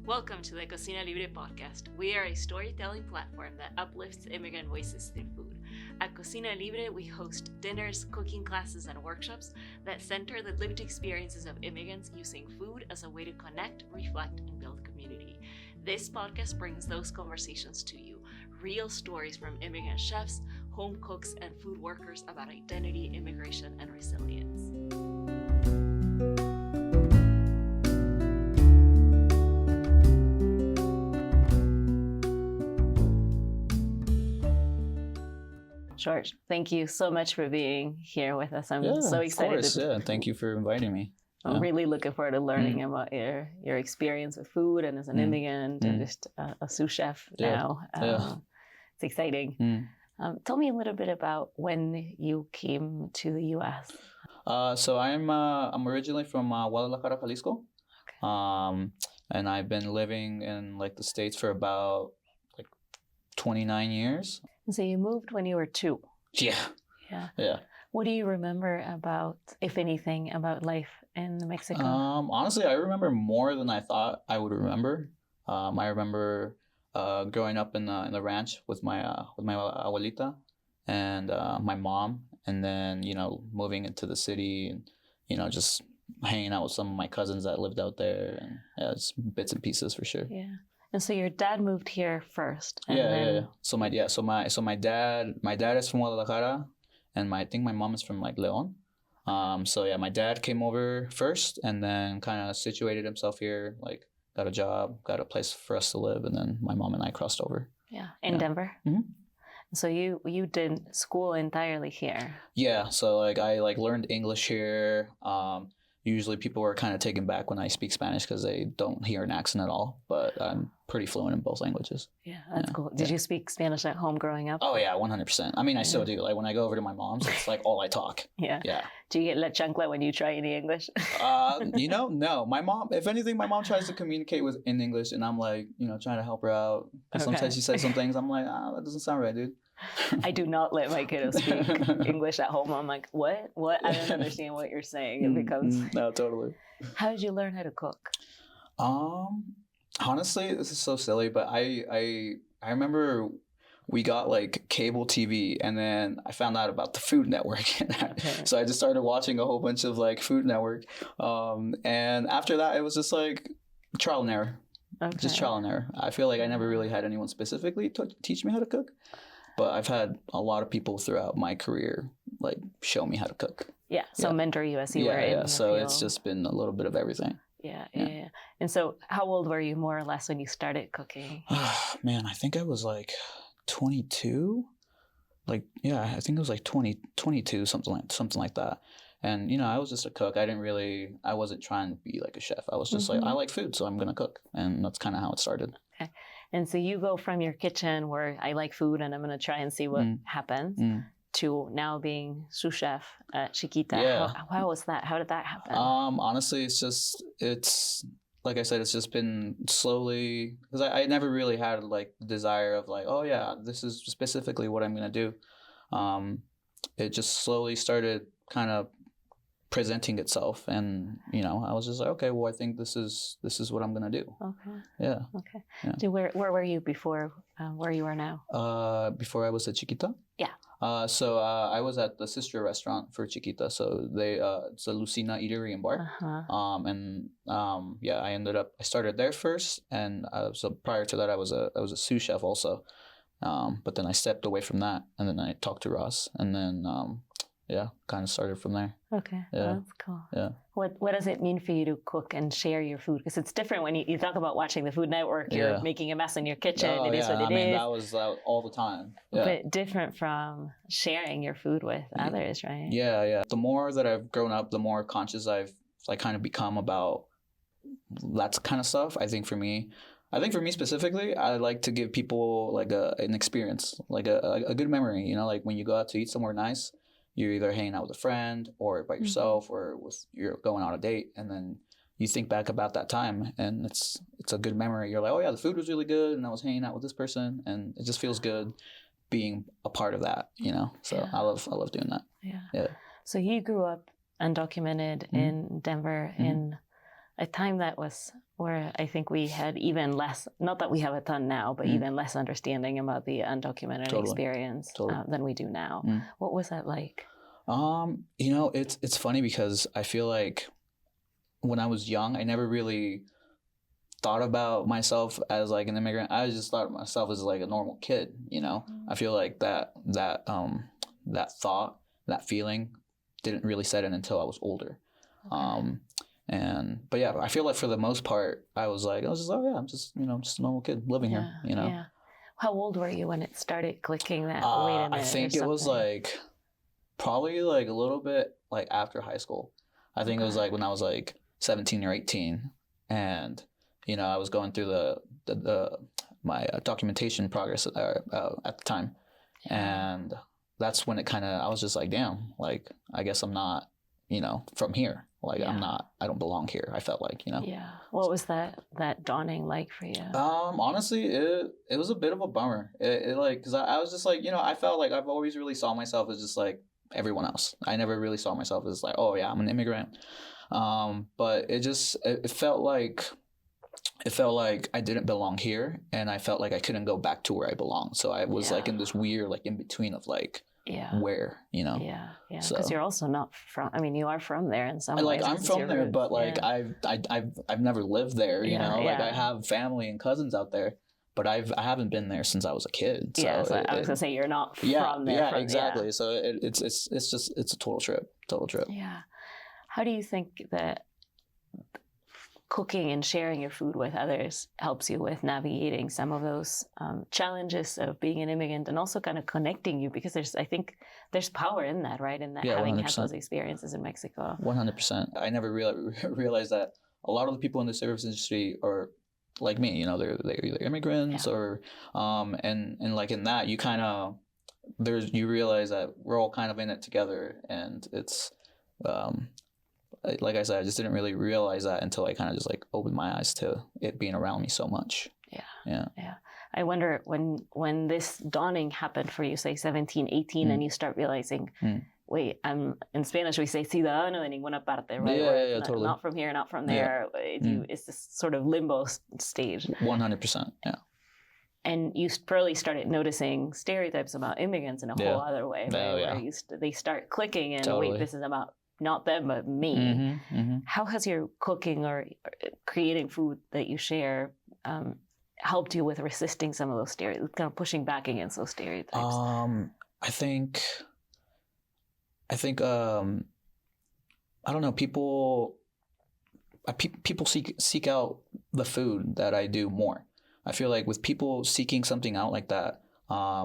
Welcome to the Cocina Libre podcast. We are a storytelling platform that uplifts immigrant voices through food. At Cocina Libre, we host dinners, cooking classes, and workshops that center the lived experiences of immigrants using food as a way to connect, reflect, and build community. This podcast brings those conversations to you. Real stories from immigrant chefs, home cooks, and food workers about identity, immigration, and resilience. George, thank you so much for being here with us. I'm so excited. Of course, thank you for inviting me. I'm really looking forward to learning about your experience with food and as an immigrant and just a sous chef now. It's exciting. Tell me a little bit about when you came to the U.S. So I'm originally from Guadalajara, Jalisco, and I've been living in the States for about 29 years. So you moved when you were 2. Yeah. What do you remember about, if anything, about life in Mexico? Honestly, I remember more than I thought I would remember. I remember growing up in the ranch with my abuelita and my mom, and then moving into the city and just hanging out with some of my cousins that lived out there, and it's bits and pieces for sure. Yeah. And so your dad moved here first. And Yeah. So my dad is from Guadalajara, and I think my mom is from León. My dad came over first, and then kind of situated himself here, got a job, got a place for us to live, and then my mom and I crossed over. Yeah, in Denver. Mm-hmm. So you did school entirely here. Yeah. So I learned English here. Usually people are kind of taken back when I speak Spanish because they don't hear an accent at all, but I'm pretty fluent in both languages. Yeah, that's cool. Did you speak Spanish at home growing up? Oh yeah, 100%. I mean, I still do. When I go over to my mom's, it's all I talk. Yeah. Do you get la chancla when you try any English? No. My mom, if anything, my mom tries to communicate in English, and I'm trying to help her out. And sometimes she says some things, I'm like, that doesn't sound right, dude. I do not let my kiddos speak English at home. I'm like, what? I don't understand what you're saying. It becomes... No, totally. How did you learn how to cook? Honestly, this is so silly, but I remember we got cable TV, and then I found out about the Food Network. So I just started watching a whole bunch of Food Network. And after that, it was just trial and error. Okay. Just trial and error. I feel I never really had anyone specifically teach me how to cook. But I've had a lot of people throughout my career show me how to cook. Yeah. So mentor you as you were in the So field. It's just been a little bit of everything. Yeah. And so how old were you more or less when you started cooking? Man, I think I was 22. I think it was 22, something like that. And, I was just a cook. I wasn't trying to be a chef. I was just I like food, so I'm going to cook. And that's kind of how it started. Okay. And so you go from your kitchen where I like food and I'm going to try and see what happens to now being sous chef at Chiquita. Yeah. How was that? How did that happen? Honestly, it's like I said, it's just been slowly, because I never really had the desire of this is specifically what I'm going to do. It just slowly started kind of presenting itself, and I was just okay, well, I think this is what I'm gonna do. Okay. Yeah. Okay. Yeah. Where were you before where you are now? Before I was at Chiquita? Yeah. So I was at the sister restaurant for Chiquita. So it's a Lucina Eatery and Bar. I started there first, and so prior to that I was a sous chef also. But then I stepped away from that, and then I talked to Ross, and then kind of started from there. Okay. Yeah. Well, that's cool. Yeah. What does it mean for you to cook and share your food? Because it's different when you talk about watching the Food Network. You're making a mess in your kitchen. It is what it is. That was all the time. Yeah. But different from sharing your food with others, right? Yeah. The more that I've grown up, the more conscious I've kind of become about that kind of stuff. I think for me specifically, I like to give people an experience, a good memory. When you go out to eat somewhere nice, you're either hanging out with a friend or by yourself, or you're going on a date, and then you think back about that time, and it's a good memory. You're like, oh yeah, the food was really good, and I was hanging out with this person, and it just feels good being a part of that. So I love doing that. Yeah. So you grew up undocumented in Denver in a time that was where I think we had even less, not that we have a ton now, but even less understanding about the undocumented experience than we do now. What was that like? You know, it's funny because I feel like when I was young, I never really thought about myself as like an immigrant. I just thought of myself as like a normal kid, you know. I feel like that thought, that feeling didn't really set in until I was older. But yeah, I feel like for the most part, I was just, oh yeah, I'm just a normal kid living here, you know. Yeah. How old were you when it started clicking that, wait a minute, I think it was like probably like a little bit like after high school. I think it was like when I was like 17 or 18, and you know, I was going through my documentation progress at the time, and that's when it kind of, I was just like, damn, like I guess I'm not, you know, from here. Like I don't belong here. I felt like, you know. Yeah. What was that dawning like for you? Honestly, it was a bit of a bummer. It like, cause I was just like, you know, I felt like I've always really saw myself as just like everyone else. I never really saw myself as like, oh yeah, I'm an immigrant. But it felt like I didn't belong here, and I felt like I couldn't go back to where I belong. So I was like in this weird like in between of like where, you know. Yeah. Because you're also not from. I mean, you are from there in some ways. Like I'm from there, but like I've never lived there. You know, like I have family and cousins out there, but I haven't been there since I was a kid. So so I was gonna say you're not from there. Yeah, exactly. So it's a total trip. Yeah. How do you think that cooking and sharing your food with others helps you with navigating some of those challenges of being an immigrant, and also kind of connecting you, because I think there's power in that, right? In that having 100%. Had those experiences in Mexico. 100%. I never realized that a lot of the people in the service industry are like me, you know, they're either immigrants or, and like in that, you kind of, you realize that we're all kind of in it together, and it's, like I said, I just didn't really realize that until I kind of just like opened my eyes to it being around me so much. Yeah. I wonder when this dawning happened for you, say 17, 18, and you start realizing, wait, I'm in Spanish, we say ciudadano de ninguna parte, right? Yeah, totally. Not from here, not from there. It's this sort of limbo stage. 100%, yeah. And you probably started noticing stereotypes about immigrants in a whole other way, right? Where they start clicking and wait, this is about not them, but me. How has your cooking or creating food that you share helped you with resisting some of those stereotypes, kind of pushing back against those stereotypes? I think I don't know, people seek out the food that I do more. I feel like with people seeking something out like that,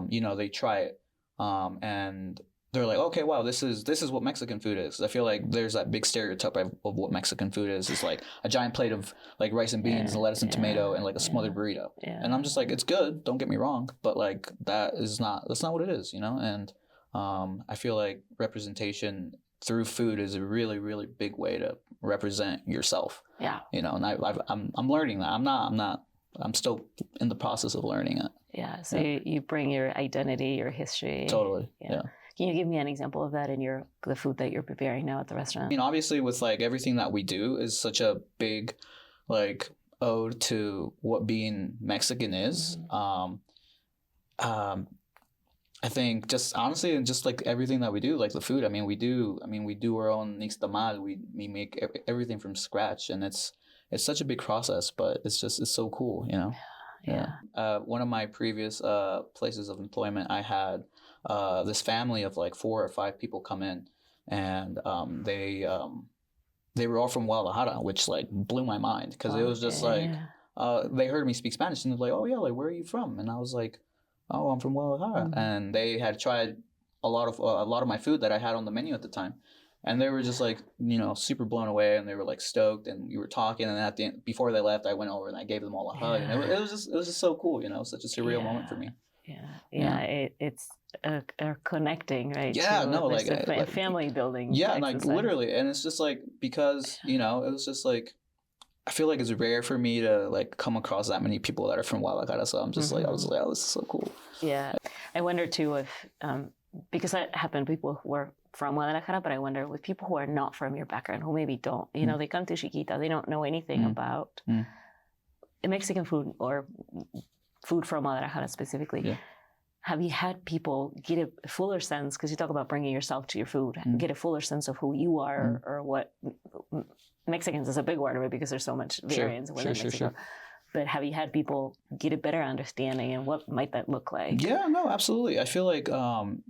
you know, they try it, and they're like, okay, wow, this is what Mexican food is. I feel like there's that big stereotype of what Mexican food is. It's like a giant plate of like rice and beans and lettuce and tomato and like a smothered burrito. And I'm just like, it's good, don't get me wrong, but like that's not what it is, you know? And I feel like representation through food is a really, really big way to represent yourself. Yeah. You know, and I'm learning that. I'm still in the process of learning it. Yeah. So you bring your identity, your history. Totally. Yeah. Can you give me an example of that in the food that you're preparing now at the restaurant? I mean, obviously with like everything that we do is such a big like ode to what being Mexican is. I think just honestly, and just like everything that we do, like the food, we do our own nixtamal. We make everything from scratch, and it's such a big process, but it's so cool, you know? Yeah. One of my previous places of employment, I had this family of like 4 or 5 people come in, and they were all from Guadalajara, which like blew my mind, because it was just like they heard me speak Spanish, and they're like, oh yeah, like where are you from? And I was like, oh, I'm from Guadalajara. And they had tried a lot of my food that I had on the menu at the time. And they were just like, you know, super blown away, and they were like stoked, and we were talking, and at the end, before they left, I went over and I gave them all a hug, and it was just so cool, you know, such a surreal moment for me. It's a connecting, right? Yeah, no, like a family building. Yeah, like literally, and it's just like, because you know, it was just like, I feel like it's rare for me to like come across that many people that are from Guadalajara, so I'm just like, I was like, oh, this is so cool. Yeah, I wonder too if because that happened, people who were from Guadalajara, but I wonder with people who are not from your background, who maybe don't, you know, they come to Chiquita, they don't know anything about Mexican food or food from Guadalajara specifically. Yeah. Have you had people get a fuller sense, because you talk about bringing yourself to your food, get a fuller sense of who you are or what Mexicans is a big word, right? Because there's so much variance within Mexico. Sure. But have you had people get a better understanding, and what might that look like? Yeah, no, absolutely. I feel like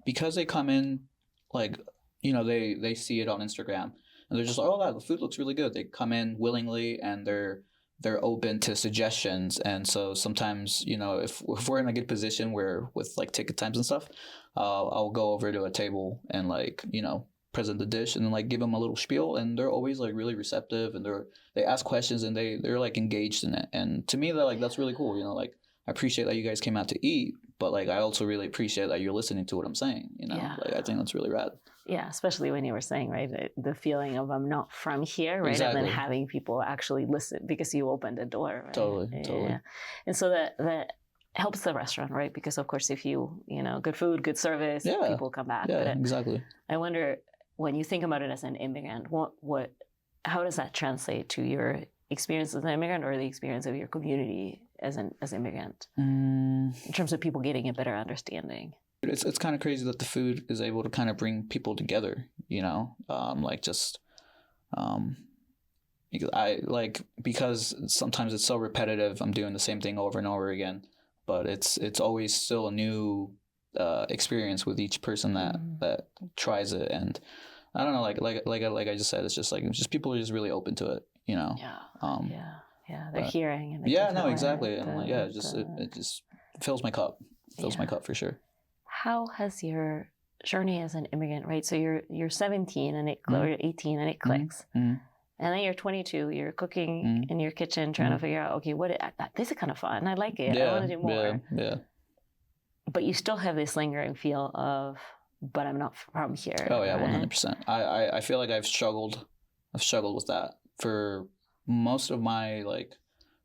because they come in, like, you know, they see it on Instagram and they're just like, oh, wow, the food looks really good. They come in willingly and they're open to suggestions. And so sometimes, you know, if we're in a good position where with like ticket times and stuff, I'll go over to a table and like, you know, present the dish and then like give them a little spiel, and they're always like really receptive, and they ask questions and they're like engaged in it. And to me, that's really cool. You know, like I appreciate that you guys came out to eat, but like I also really appreciate that you're listening to what I'm saying. You know, like I think that's really rad. Yeah, especially when you were saying, right, the feeling of I'm not from here, right, exactly. And then having people actually listen because you opened a door. Right? Totally. And so that helps the restaurant, right? Because of course, if you know, good food, good service, people come back. Yeah, exactly. I wonder, when you think about it as an immigrant, how does that translate to your experience as an immigrant or the experience of your community as an immigrant in terms of people getting a better understanding? It's kind of crazy that the food is able to kind of bring people together, you know, because sometimes it's so repetitive. I'm doing the same thing over and over again, but it's always still a new experience with each person that tries it. And I don't know, like I just said, it's just people are just really open to it, you know. They're hearing and exactly. And it just fills my cup. My cup for sure. How has your journey as an immigrant, right? So you're 17 and or 18 and it clicks. And then you're 22, you're cooking in your kitchen, trying to figure out, okay, this is kind of fun. I like it. I want to do more. Yeah. But you still have this lingering feel of, but I'm not from here. Oh yeah, 100%. I feel like I've struggled with that for most of my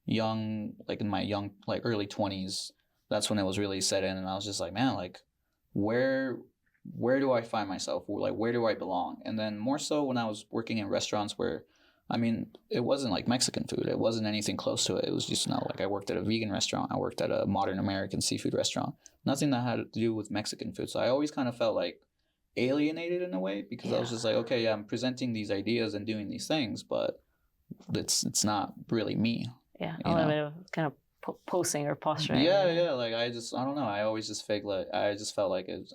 in my young early 20s. That's when it was really set in, and I was just like, man, like where do I find myself? Like, where do I belong? And then more so when I was working in restaurants where, I mean, it wasn't like Mexican food. It wasn't anything close to it. It was just, like I worked at a vegan restaurant. I worked at a modern American seafood restaurant. Nothing that had to do with Mexican food. So I always kind of felt like alienated in a way, because I was just like, okay, yeah, I'm presenting these ideas and doing these things, but it's not really me. Yeah, a little bit of kind of posing or posturing. Yeah. Like I don't know. I always just I just felt like it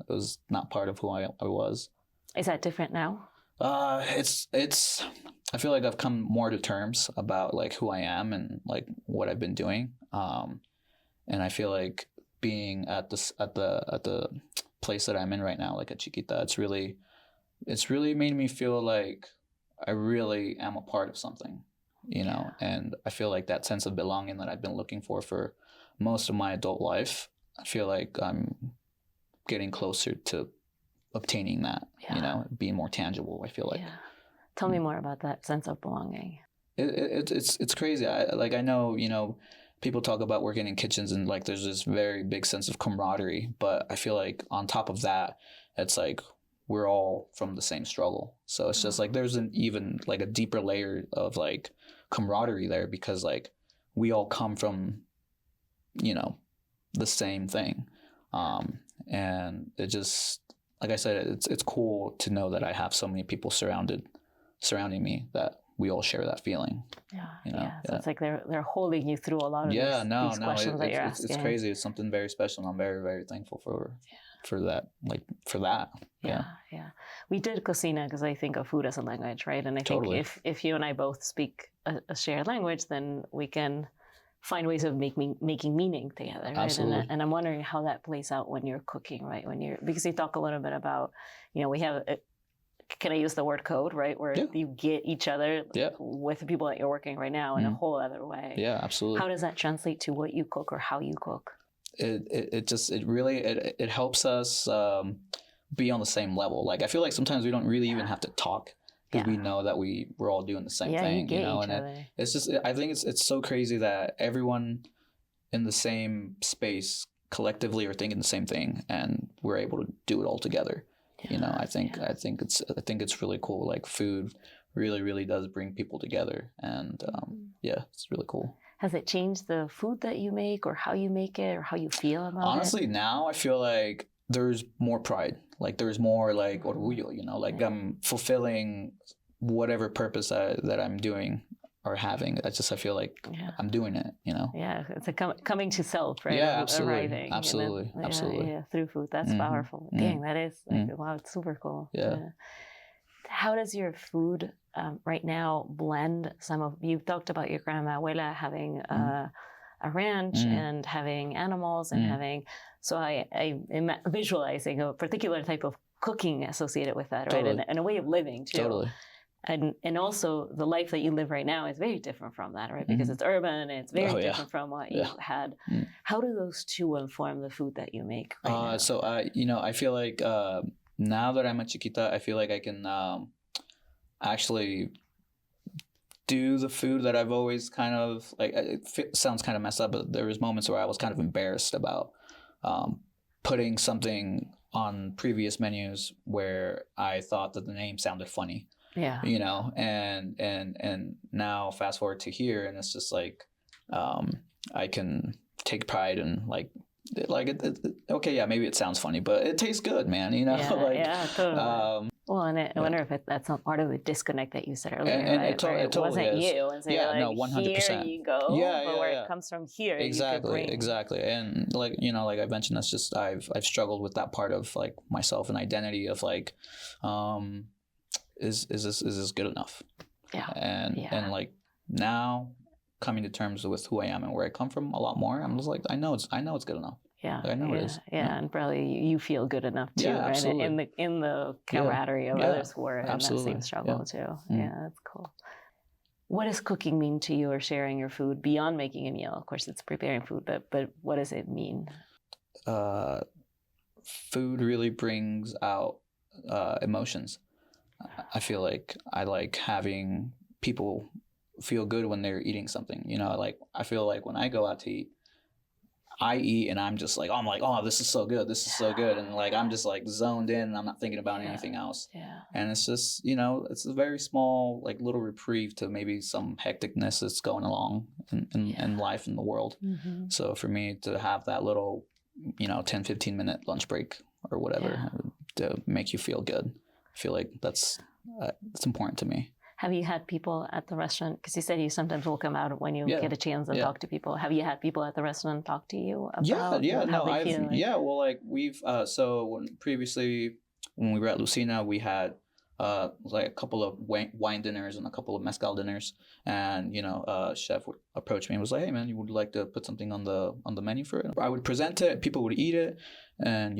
was not part of who I was. Is that different now? It's I feel like I've come more to terms about like who I am and like what I've been doing. And I feel like being at the place that I'm in right now, like at Chiquita, it's really made me feel like I really am a part of something, you know. And I feel like that sense of belonging that I've been looking for most of my adult life, I feel like I'm getting closer to obtaining that, you know, being more tangible, I feel like. Yeah. Tell me more about that sense of belonging. It's crazy. I know, you know, people talk about working in kitchens and like there's this very big sense of camaraderie, but I feel like on top of that, it's like we're all from the same struggle. So it's just like there's an even like a deeper layer of like camaraderie there, because like we all come from, you know, the same thing. And it just, like I said, it's cool to know that I have so many people surrounding me that we all share that feeling. Yeah, you know? So it's like they're holding you through a lot of these questions that you're asking. It's crazy. It's something very special, and I'm very, very thankful for that. Yeah. We did Cocina because I think of food as a language, right? And I think if you and I both speak a shared language, then we can find ways of making meaning together, right? Absolutely. And I'm wondering how that plays out when you're cooking, right? Because you talk a little bit about, you know, we have can I use the word code, right? Where you get each other with the people that you're working right now in a whole other way. Yeah, absolutely. How does that translate to what you cook or how you cook? It really helps us be on the same level. Like I feel like sometimes we don't really even have to talk, because we know that we're all doing the same thing, you know. And it's just, I think it's so crazy that everyone in the same space collectively are thinking the same thing, and we're able to do it all together. You know, I think it's really cool. Like food really, really does bring people together, and yeah, it's really cool. Has it changed the food that you make, or how you make it, or how you feel about Honestly, now I feel like there's more pride. Like there's more like orgullo, you know, like I'm fulfilling whatever purpose that I'm doing or having. I feel like I'm doing it, you know. Yeah, it's a coming to self, right? Yeah, absolutely, arriving, absolutely, then, absolutely. Yeah, through food. That's powerful. Dang, that is like, wow, it's super cool. Yeah. How does your food right now blend some of? You talked about your grandma abuela having a ranch and having animals and having. So I am visualizing a particular type of cooking associated with that, right? Totally. And a way of living too. Totally. And also the life that you live right now is very different from that, right? Because it's urban, it's very different from what you had. How do those two inform the food that you make right now? So I feel like now that I'm a chiquita, I feel like I can actually do the food that I've always kind of like. It sounds kind of messed up, but there was moments where I was kind of embarrassed about putting something on previous menus where I thought that the name sounded funny. Yeah. You know, and now fast forward to here, and it's just like I can take pride in like okay, yeah, maybe it sounds funny, but it tastes good, man. You know, totally. Well, and I wonder if that's not part of the disconnect that you said earlier, and right? it totally wasn't is. You, and so you're like, no, 100%. Here you go. But where it comes from here, exactly. And like like I mentioned, that's just I've struggled with that part of like myself and identity of like, is this good enough? Yeah. And like now coming to terms with who I am and where I come from a lot more, I'm just like I know it's good enough. Yeah, I know it is. Yeah, and probably you feel good enough too, right? Absolutely. In the camaraderie of others who are in that same struggle too. Yeah, that's cool. What does cooking mean to you, or sharing your food beyond making a meal? Of course, it's preparing food, but what does it mean? Food really brings out emotions. I feel like I like having people feel good when they're eating something. You know, like I feel like when I go out to eat, I eat and I'm just like, oh, this is so good. This is so good. And like, I'm just like zoned in and I'm not thinking about anything else. Yeah. And it's just, it's a very small, like little reprieve to maybe some hecticness that's going along in life in the world. Mm-hmm. So for me to have that little, 10, 15 minute lunch break or whatever to make you feel good, I feel like that's important to me. Have you had people at the restaurant? Because you said you sometimes will come out when you get a chance and talk to people. Have you had people at the restaurant talk to you about how they feel? Well, like we've previously when we were at Lucina, we had like a couple of wine dinners and a couple of mezcal dinners, and chef would approach me and was like, "Hey, man, you would like to put something on the menu for it?" I would present it, people would eat it, and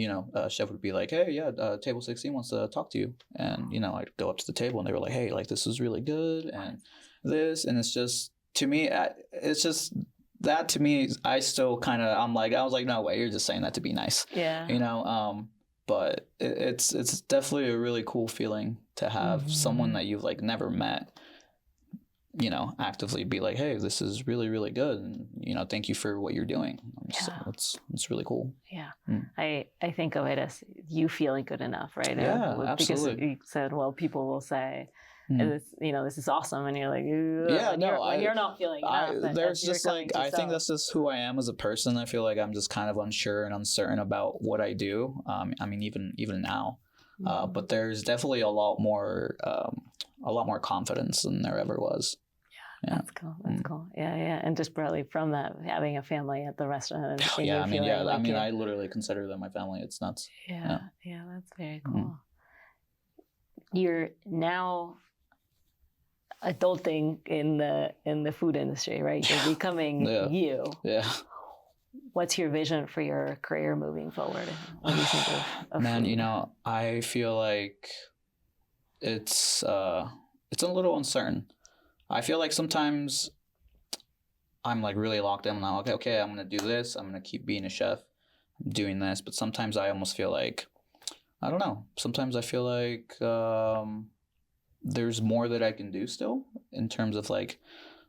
chef would be like, "Hey, yeah, table 16 wants to talk to you," and I'd go up to the table and they were like, "Hey, like this is really good," and this, and it's just to me, it's just that to me, I still kind of I was like, "No way, you're just saying that to be nice," But it's definitely a really cool feeling to have someone that you've like never met, actively be like, "Hey, this is really, really good, and thank you for what you're doing." So it's really cool. Yeah, I think of it as you feeling good enough, right? Yeah, absolutely. Because you said, well, people will say, this is awesome, and you're like, when you're not feeling enough. There's just like I think that's just who I am as a person. I feel like I'm just kind of unsure and uncertain about what I do. I mean, even now, but there's definitely a lot more confidence than there ever was. Yeah. That's cool. That's cool. Yeah. And just probably from that, having a family at the restaurant. I literally consider them my family. It's nuts. Yeah, that's very cool. You're now adulting in the food industry, right? You're becoming you. Yeah. What's your vision for your career moving forward? What do you think of Man, food? I feel like it's a little uncertain. I feel like sometimes I'm like really locked in. I'm like, okay, I'm going to do this. I'm going to keep being a chef. I'm doing this. But sometimes I almost feel like, I don't know. Sometimes I feel like there's more that I can do still in terms of like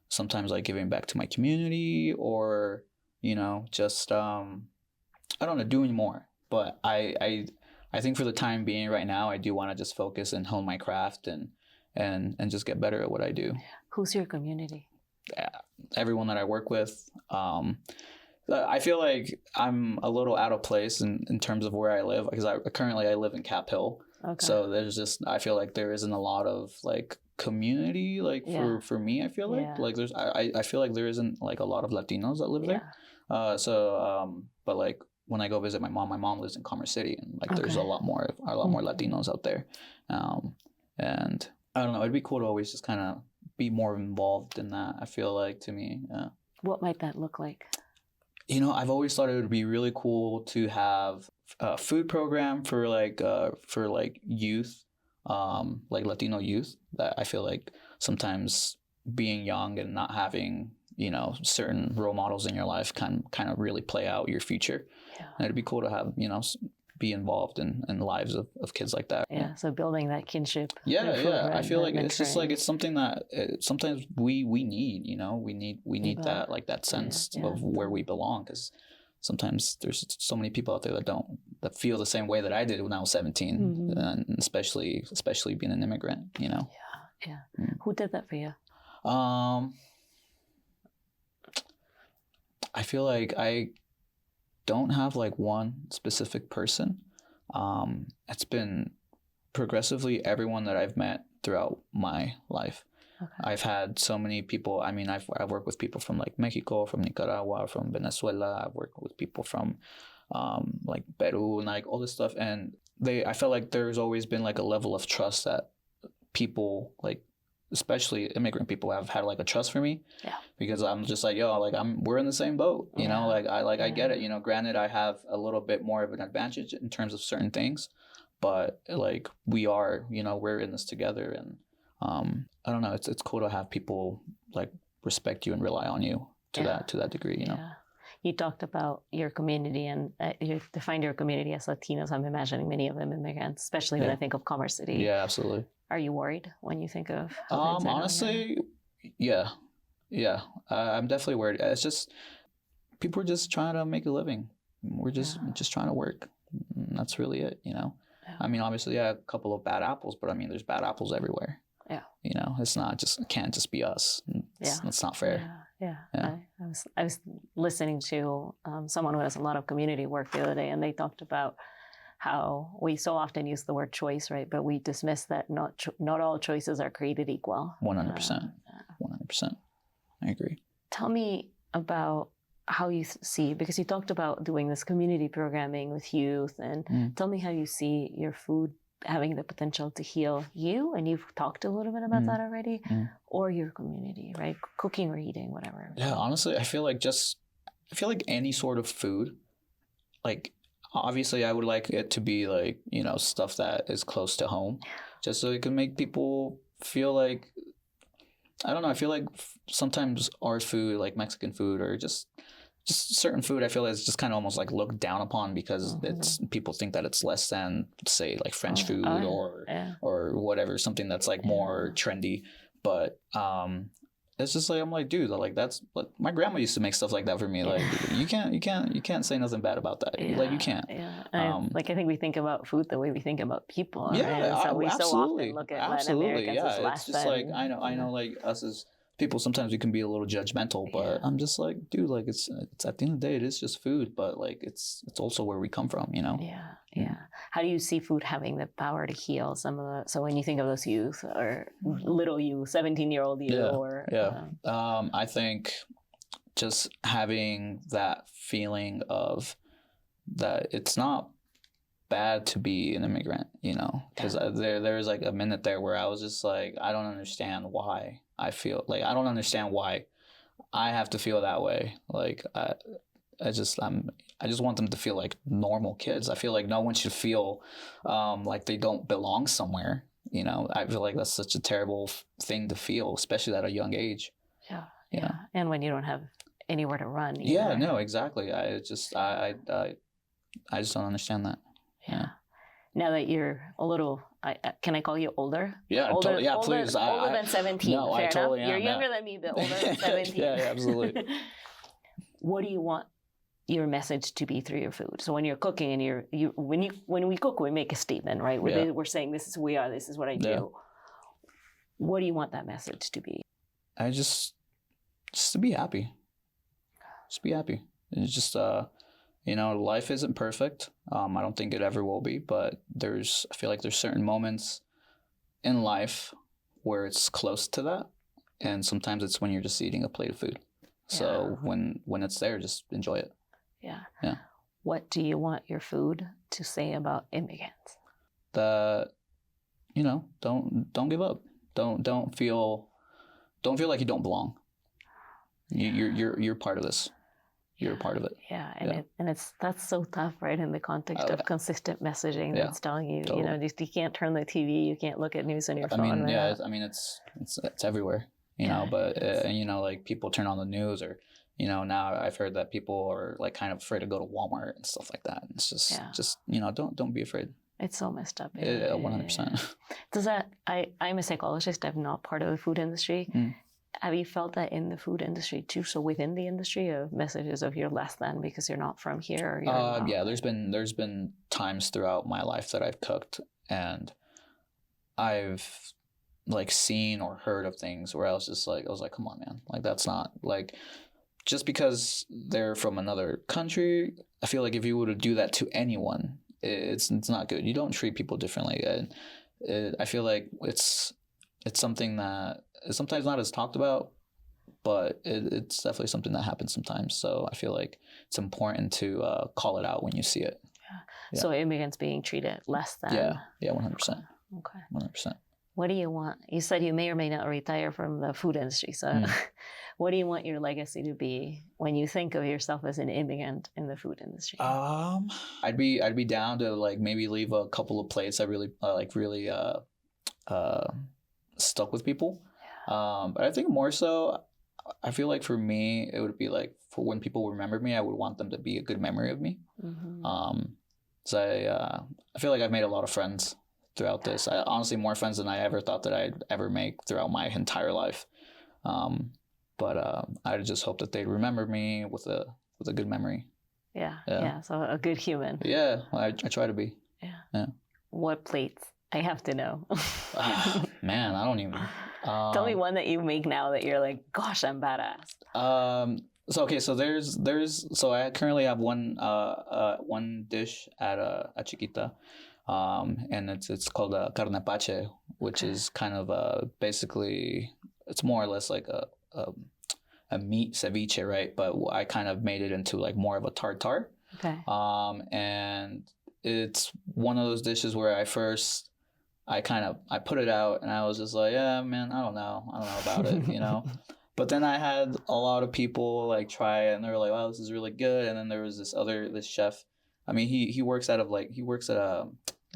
sometimes like giving back to my community or, just, I don't know, doing more. But I I think for the time being right now, I do want to just focus and hone my craft and just get better at what I do. Who's your community? Everyone that I work with. I feel like I'm a little out of place in terms of where I live, because currently I live in Cap Hill. Okay. So there's just, I feel like there isn't a lot of like community like for me. I feel like there's I feel like there isn't like a lot of Latinos that live there. But like when I go visit my mom lives in Commerce City, and like there's a lot more Latinos out there. And I don't know, it'd be cool to always just kind of be more involved in that, I feel like, to me. What might that look like? You know, I've always thought it would be really cool to have a food program for youth, like Latino youth, that I feel like sometimes being young and not having, you know, certain role models in your life can kind of really play out your future. And it'd be cool to have, you know, be involved in the lives of kids like that. So building that kinship. I feel like it's just like, it's something that sometimes we need, you know, we need that, like that sense of where we belong, because sometimes there's so many people out there that feel the same way that I did when I was 17, and especially being an immigrant, you know. Who did that for you? I feel like I don't have like one specific person. It's been progressively everyone that I've met throughout my life. I've had so many people. I mean, I've worked with people from like Mexico, from Nicaragua, from Venezuela. I've worked with people from like Peru and like all this stuff. And I felt like there's always been like a level of trust that people, like especially immigrant people, have had like a trust for me, because I'm just like, yo, like we're in the same boat, you know, like I get it, you know, granted I have a little bit more of an advantage in terms of certain things, but like we are, you know, we're in this together. And I don't know, it's cool to have people like respect you and rely on you to that degree, you know. You talked about your community, and you defined your community as Latinos. I'm imagining many of them immigrants, especially when I think of Commerce City. Yeah, absolutely. Are you worried when you think of? Honestly, yeah. I'm definitely worried. It's just people are just trying to make a living. We're just trying to work. And that's really it, you know. I mean, obviously, a couple of bad apples, but I mean, there's bad apples everywhere. You know, it can't just be us. It's not fair. I was listening to someone who has a lot of community work the other day, and they talked about how we so often use the word choice, right? But we dismiss that not all choices are created equal. 100%. 100%. I agree. Tell me about how you see, because you talked about doing this community programming with youth, and tell me how you see your food having the potential to heal you, and you've talked a little bit about that already, or your community, right? Cooking or eating, whatever. Yeah, honestly, I feel like any sort of food, like obviously I would like it to be like, you know, stuff that is close to home, just so it can make people feel like, I don't know, I feel like sometimes our food, like Mexican food or just certain food, I feel like it's just kind of almost like looked down upon, because people think that it's less than, say, like French food or whatever, something that's like more trendy. But it's just like, I'm like, dude, like that's like my grandma used to make stuff like that for me. Like you can't say nothing bad about that. Like you can't. Like I think we think about food the way we think about people. Yeah, right? So we absolutely. so often look at Latin Americans as less it's just than, like I know like us as people, sometimes we can be a little judgmental, but I'm just like, dude, like it's at the end of the day, it is just food, but like it's also where we come from, you know? Yeah. How do you see food having the power to heal some of the, so when you think of those youth or little you, 17-year-old you, I think just having that feeling of that it's not bad to be an immigrant, you know, because there was like a minute there where I was just like, I don't understand why I feel like, I don't understand why I have to feel that way. Like I just want them to feel like normal kids. I feel like no one should feel like they don't belong somewhere, you know. I feel like that's such a terrible thing to feel, especially at a young age. Yeah. And when you don't have anywhere to run either. Yeah, no, exactly. I just don't understand that. Yeah. Now that you're a little, can I call you older? Yeah, totally. Yeah, please. Older than 17. No, fair I totally enough. am. You're younger than me, but older than 17. yeah, absolutely. What do you want your message to be through your food? So when you're cooking and when we cook, we make a statement, right? We're saying this is who we are, this is what I do. What do you want that message to be? I just to be happy. Just be happy. It's just life isn't perfect. I don't think it ever will be, but I feel like there's certain moments in life where it's close to that, and sometimes it's when you're just eating a plate of food. So when it's there, just enjoy it. Yeah. What do you want your food to say about immigrants? That don't give up. Don't feel like you don't belong. You're part of this. You're a part of it. Yeah, and that's so tough, right? In the context of consistent messaging that's telling you, totally. You can't turn the TV, you can't look at news on your phone. It's everywhere, But like people turn on the news, or now I've heard that people are like kind of afraid to go to Walmart and stuff like that. And it's just don't be afraid. It's so messed up. 100%. Does that? I'm a psychologist. I'm not part of the food industry. Have you felt that in the food industry too? So within the industry, of messages of you're less than because you're not from here? Or you're yeah, there's been times throughout my life that I've cooked and I've like seen or heard of things where I was like, come on, man, like that's not like, just because they're from another country. I feel like if you were to do that to anyone, it's not good. You don't treat people differently, and I feel like it's something that is sometimes not as talked about, but it's definitely something that happens sometimes. So I feel like it's important to call it out when you see it. Yeah. So immigrants being treated less than. Yeah, 100%. Okay. 100%. What do you want? You said you may or may not retire from the food industry. So what do you want your legacy to be when you think of yourself as an immigrant in the food industry? I'd be down to like maybe leave a couple of plates that really stuck with people. But I think more so, I feel like for me, it would be like for when people remember me, I would want them to be a good memory of me. So I feel like I've made a lot of friends throughout this. Honestly, more friends than I ever thought that I'd ever make throughout my entire life. But I just hope that they'd remember me with a good memory. Yeah. So a good human. Yeah, I try to be. Yeah. What plates? I have to know. Man, I don't even. Tell me one that you make now that you're like, gosh, I'm badass. So so I currently have one dish at Chiquita, and it's called carne pache, which is kind of basically, it's more or less like a meat ceviche, right? But I kind of made it into like more of a tartare. Okay. And it's one of those dishes where I put it out and I was just like, yeah, man, I don't know about it, But then I had a lot of people like try it and they were like, wow, this is really good. And then there was this chef. I mean, he works at a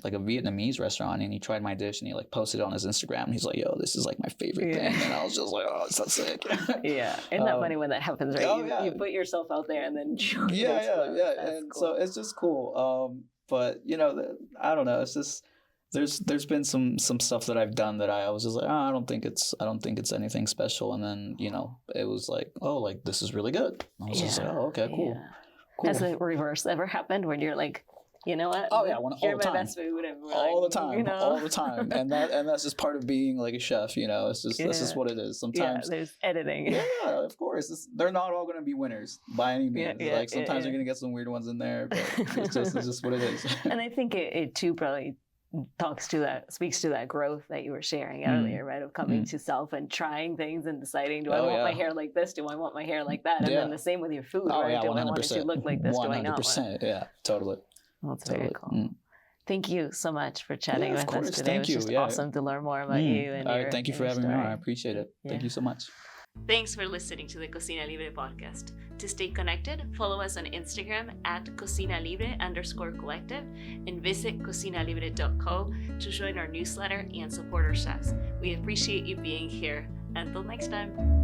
Vietnamese restaurant, and he tried my dish and he like posted it on his Instagram. And he's like, yo, this is like my favorite thing. And I was just like, oh, it's so sick. Yeah. Isn't that funny when that happens, right? You put yourself out there and then And cool. So it's just cool. But I don't know. It's just there's been some stuff that I've done that I was just like, oh, I don't think it's anything special. And then it was like, oh, like this is really good. I was just like, oh, okay, cool. Yeah. Cool. Has the reverse ever happened when you're like, you know what? Oh yeah, all the time. Best food and all the time, and that's just part of being like a chef. It's just that's just what it is. Sometimes there's editing. Yeah, of course. They're not all going to be winners by any means. Like sometimes you're going to get some weird ones in there, but it's just what it is. And I think it too probably speaks to that growth that you were sharing earlier, right? Of coming to self and trying things and deciding, do I want my hair like this? Do I want my hair like that? And then the same with your food, right? Do 100%. I want it to look like this? 100%. Do I not? 100%. Yeah, totally. That's very cool. Thank you so much for chatting with us today. Thank you. It was just awesome to learn more about you. And all right, thank you for having me on. I appreciate it. Thank you so much. Thanks for listening to the Cocina Libre podcast. To stay connected, follow us on Instagram at Cocina Libre_collective and visit cocinalibre.co to join our newsletter and support our chefs. We appreciate you being here. Until next time.